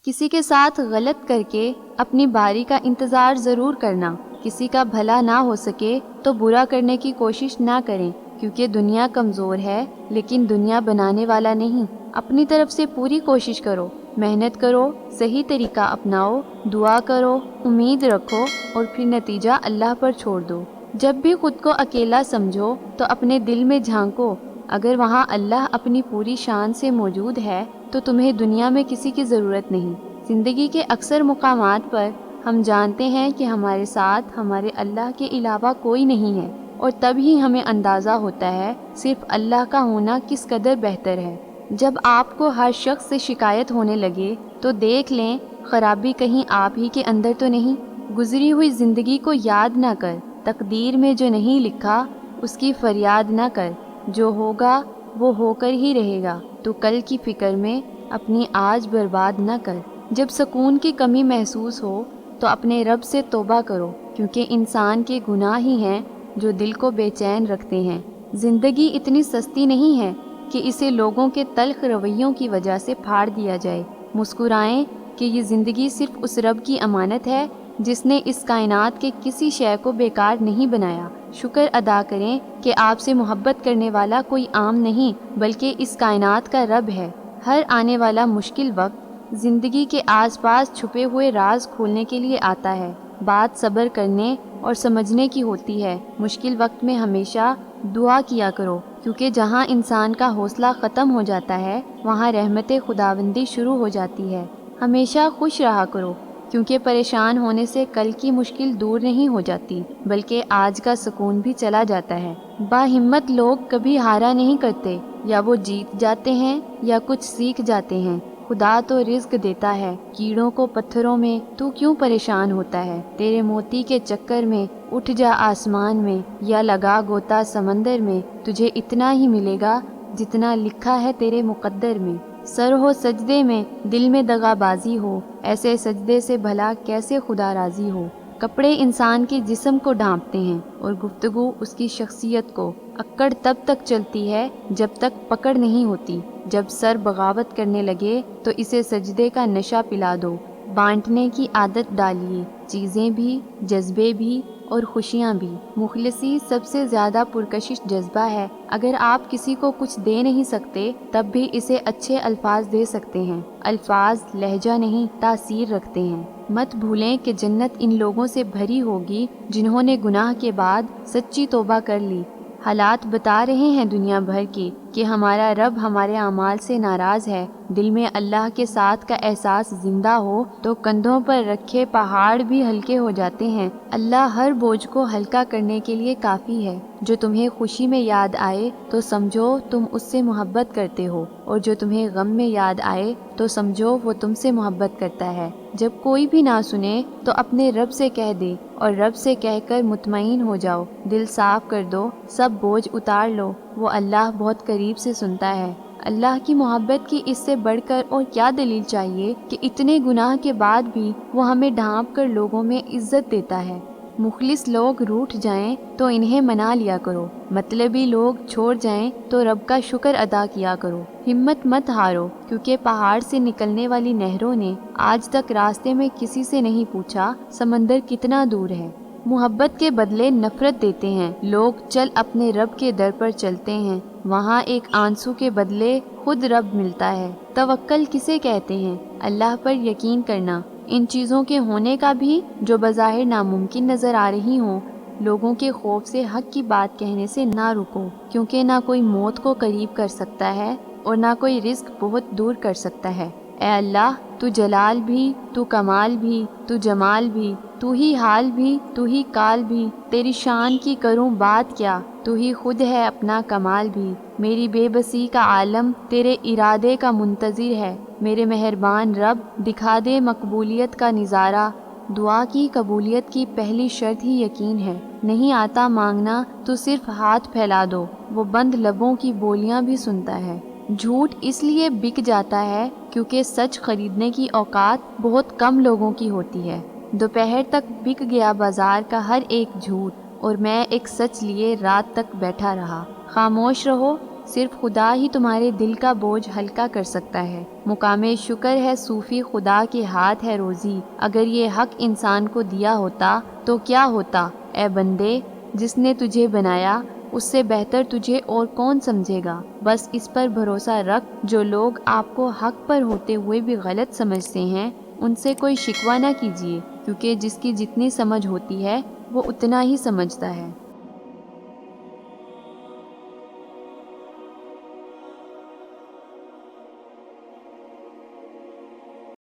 کسی کے ساتھ غلط کر کے اپنی باری کا انتظار ضرور کرنا۔ کسی کا بھلا نہ ہو سکے تو برا کرنے کی کوشش نہ کریں، کیونکہ دنیا کمزور ہے لیکن دنیا بنانے والا نہیں۔ اپنی طرف سے پوری کوشش کرو، محنت کرو، صحیح طریقہ اپناؤ، دعا کرو، امید رکھو اور پھر نتیجہ اللہ پر چھوڑ دو۔ جب بھی خود کو اکیلا سمجھو تو اپنے دل میں جھانکو، اگر وہاں اللہ اپنی پوری شان سے موجود ہے تو تمہیں دنیا میں کسی کی ضرورت نہیں۔ زندگی کے اکثر مقامات پر ہم جانتے ہیں کہ ہمارے ساتھ ہمارے اللہ کے علاوہ کوئی نہیں ہے، اور تب ہی ہمیں اندازہ ہوتا ہے صرف اللہ کا ہونا کس قدر بہتر ہے۔ جب آپ کو ہر شخص سے شکایت ہونے لگے تو دیکھ لیں خرابی کہیں آپ ہی کے اندر تو نہیں۔ گزری ہوئی زندگی کو یاد نہ کر، تقدیر میں جو نہیں لکھا اس کی فریاد نہ کر، جو ہوگا وہ ہو کر ہی رہے گا، تو کل کی فکر میں اپنی آج برباد نہ کر۔ جب سکون کی کمی محسوس ہو تو اپنے رب سے توبہ کرو، کیونکہ انسان کے گناہ ہی ہیں جو دل کو بے چین رکھتے ہیں۔ زندگی اتنی سستی نہیں ہے کہ اسے لوگوں کے تلخ رویوں کی وجہ سے پھاڑ دیا جائے۔ مسکرائیں کہ یہ زندگی صرف اس رب کی امانت ہے جس نے اس کائنات کے کسی شے کو بیکار نہیں بنایا۔ شکر ادا کریں کہ آپ سے محبت کرنے والا کوئی عام نہیں بلکہ اس کائنات کا رب ہے۔ ہر آنے والا مشکل وقت زندگی کے آس پاس چھپے ہوئے راز کھولنے کے لیے آتا ہے۔ بات صبر کرنے اور سمجھنے کی ہوتی ہے۔ مشکل وقت میں ہمیشہ دعا کیا کرو، کیونکہ جہاں انسان کا حوصلہ ختم ہو جاتا ہے وہاں رحمت خداوندی شروع ہو جاتی ہے۔ ہمیشہ خوش رہا کرو، کیونکہ پریشان ہونے سے کل کی مشکل دور نہیں ہو جاتی بلکہ آج کا سکون بھی چلا جاتا ہے۔ باہمت لوگ کبھی ہارا نہیں کرتے، یا وہ جیت جاتے ہیں یا کچھ سیکھ جاتے ہیں۔ خدا تو رزق دیتا ہے، کیڑوں کو پتھروں میں تو کیوں پریشان ہوتا ہے؟ تیرے موتی کے چکر میں اٹھ جا آسمان میں، یا لگا گوتا سمندر میں، تجھے اتنا ہی ملے گا جتنا لکھا ہے تیرے مقدر میں۔ سر ہو سجدے میں دل میں دغا بازی ہو، ایسے سجدے سے بھلا کیسے خدا راضی ہو۔ کپڑے انسان کے جسم کو ڈھانپتے ہیں اور گفتگو اس کی شخصیت کو۔ اکڑ تب تک چلتی ہے جب تک پکڑ نہیں ہوتی۔ جب سر بغاوت کرنے لگے تو اسے سجدے کا نشہ پلا دو۔ بانٹنے کی عادت ڈالیے، چیزیں بھی، جذبے بھی اور خوشیاں بھی۔ مخلصی سب سے زیادہ پرکشش جذبہ ہے۔ اگر آپ کسی کو کچھ دے نہیں سکتے تب بھی اسے اچھے الفاظ دے سکتے ہیں۔ الفاظ لہجہ نہیں، تاثیر رکھتے ہیں۔ مت بھولیں کہ جنت ان لوگوں سے بھری ہوگی جنہوں نے گناہ کے بعد سچی توبہ کر لی۔ حالات بتا رہے ہیں دنیا بھر کے کہ ہمارا رب ہمارے اعمال سے ناراض ہے۔ دل میں اللہ کے ساتھ کا احساس زندہ ہو تو کندھوں پر رکھے پہاڑ بھی ہلکے ہو جاتے ہیں۔ اللہ ہر بوجھ کو ہلکا کرنے کے لیے کافی ہے۔ جو تمہیں خوشی میں یاد آئے تو سمجھو تم اس سے محبت کرتے ہو، اور جو تمہیں غم میں یاد آئے تو سمجھو وہ تم سے محبت کرتا ہے۔ جب کوئی بھی نہ سنے تو اپنے رب سے کہہ دے، اور رب سے کہہ کر مطمئن ہو جاؤ۔ دل صاف کر دو، سب بوجھ اتار لو، وہ اللہ بہت قریب سے سنتا ہے۔ اللہ کی محبت کی اس سے بڑھ کر اور کیا دلیل چاہیے کہ اتنے گناہ کے بعد بھی وہ ہمیں ڈھانپ کر لوگوں میں عزت دیتا ہے۔ مخلص لوگ روٹھ جائیں تو انہیں منا لیا کرو، مطلبی لوگ چھوڑ جائیں تو رب کا شکر ادا کیا کرو۔ ہمت مت ہارو، کیونکہ پہاڑ سے نکلنے والی نہروں نے آج تک راستے میں کسی سے نہیں پوچھا سمندر کتنا دور ہے۔ محبت کے بدلے نفرت دیتے ہیں لوگ، چل اپنے رب کے در پر چلتے ہیں، وہاں ایک آنسو کے بدلے خود رب ملتا ہے۔ توکل کسے کہتے ہیں؟ اللہ پر یقین کرنا، ان چیزوں کے ہونے کا بھی جو بظاہر ناممکن نظر آ رہی ہوں۔ لوگوں کے خوف سے حق کی بات کہنے سے نہ رکو، کیونکہ نہ کوئی موت کو قریب کر سکتا ہے اور نہ کوئی رزق بہت دور کر سکتا ہے۔ اے اللہ، تو جلال بھی، تو کمال بھی، تو جمال بھی، تو ہی حال بھی، تو ہی کال بھی، تیری شان کی کروں بات کیا، تو ہی خود ہے اپنا کمال بھی۔ میری بے بسی کا عالم تیرے ارادے کا منتظر ہے، میرے مہربان رب دکھا دے مقبولیت کا نظارہ۔ دعا کی قبولیت کی پہلی شرط ہی یقین ہے۔ نہیں آتا مانگنا تو صرف ہاتھ پھیلا دو، وہ بند لبوں کی بولیاں بھی سنتا ہے۔ جھوٹ اس لیے بک جاتا ہے کیونکہ سچ خریدنے کی اوقات بہت کم لوگوں کی ہوتی ہے۔ دوپہر تک بک گیا بازار کا ہر ایک جھوٹ، اور میں ایک سچ لیے رات تک بیٹھا رہا۔ خاموش رہو، صرف خدا ہی تمہارے دل کا بوجھ ہلکا کر سکتا ہے۔ مقام شکر ہے صوفی خدا کے ہاتھ ہے روزی، اگر یہ حق انسان کو دیا ہوتا تو کیا ہوتا؟ اے بندے، جس نے تجھے بنایا اس سے بہتر تجھے اور کون سمجھے گا؟ بس اس پر بھروسہ رکھ، جو لوگ آپ کو حق پر ہوتے ہوئے بھی غلط سمجھتے ہیں ان سے کوئی شکوہ نہ کیجیے، کیونکہ جس کی جتنی سمجھ ہوتی ہے وہ اتنا ہی سمجھتا ہے۔